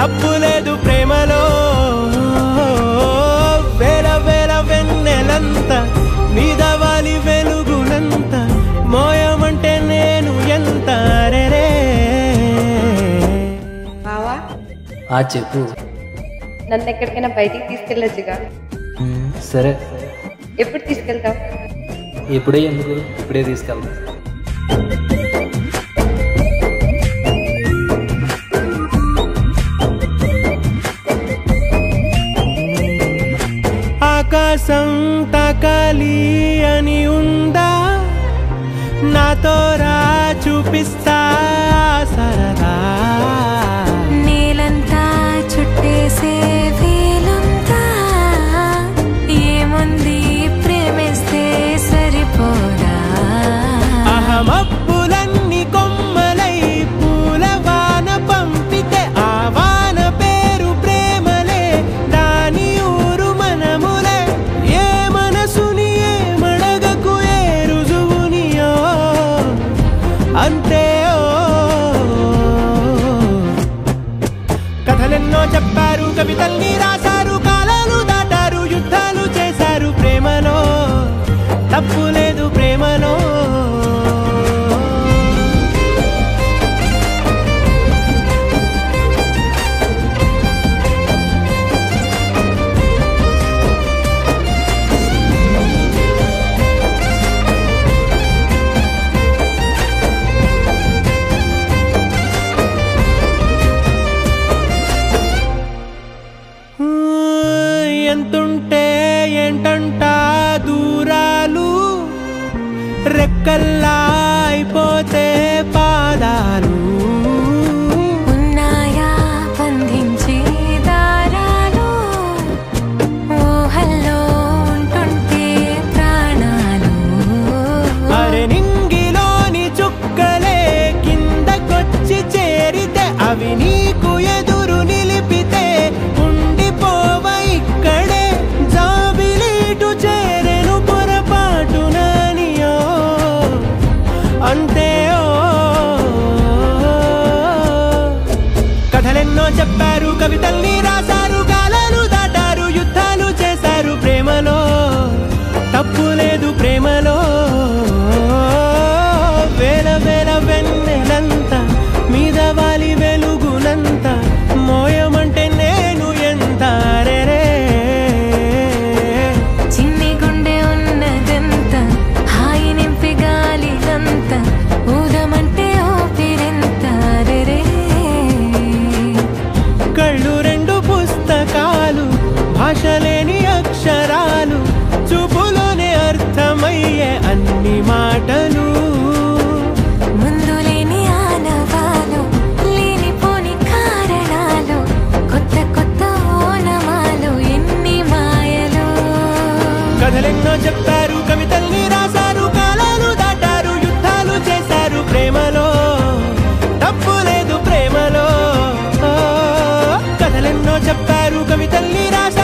తప్పు లేదు ప్రేమలో వేల వేల వెన్నెలంత మీద వాలి వెలుగునంత మోయమంటే నేను ఎంత రే బావా చెప్పు. నన్ను ఎక్కడికైనా బయటికి తీసుకెళ్ళొచ్చుగా. సరే, ఎప్పుడు తీసుకెళ్తావు? ఎప్పుడే ఎందుకు, ఇప్పుడే తీసుకెళ్తా. ఆకాశం తాకాలి అని ఉందా, నాతో రా చూపిస్తా సరదా. నీలంతా చుట్టేసే వీలుందా, ఏముంది ప్రేమిస్తే సరిపోదా. అహమప్పులన్నీ కొమ్మలై పూల వాన పంపితే ఆ వాన పేరు ప్రేమలే, దాని ఊరు మనములే. ఏ మనసుని ఏ మడగకు ఏ రుజువునియో అంతే. కథలెన్నో చెప్పారు, కవితల్ని రాశారు, కాలాలు దాటారు, యుద్ధాలు చేశారు ప్రేమలో. తప్పు లేదు ప్రేమలో. ఎంతుంటే ఏంటంట దూరాలు, రెక్కల్లా అయిపోతే పాదాలు. ఉన్నాయా బంధించే దారాలు, ఊహల్లో ఉంటుంటే ప్రాణాలు. అరే నింగిలోని చుక్కలే కిందకొచ్చి చేరితే, అవి నీకు ఎదురు నిలిపితే ఉండిపోవ ఇక్కడే. జాబిలీటు చేరెను పొరపాటు నానియో అంతే. కథలెన్నో చెప్పారు, కవితల్ని రాశారు, కాలాలు దాటారు, యుద్ధాలు చేశారు ప్రేమలో. తప్పు లేదు ప్రేమలో. వేల వేల వెన్నెలంత మీద వాలి వెలుగునంత మోయమంటే నేను ఎంత రే. చిన్ని గుండె ఉన్నదంత హాయి నింపి గాలిలంత ఊదమంటే ఊపిరెంత రే. కళ్ళు రెండు పుస్తకాలు, భాష లేని అక్షరాలు, చూపులోనే అర్థమయ్యే అన్ని మాటలు. ముందు లేని ఆనవాలు, లేనిపోని కారణాలు, కొత్త కొత్త ఓనమాలు, ఎన్ని మాయలు. కథలెన్నో చెప్పారు, కవితల్ని రాశారు, కాలాలు దాటారు, యుద్ధాలు చేశారు ప్రేమలో. తప్పు లేదు ప్రేమలో. కథలెన్నో చెప్పారు, కవితల్ని రాశారు.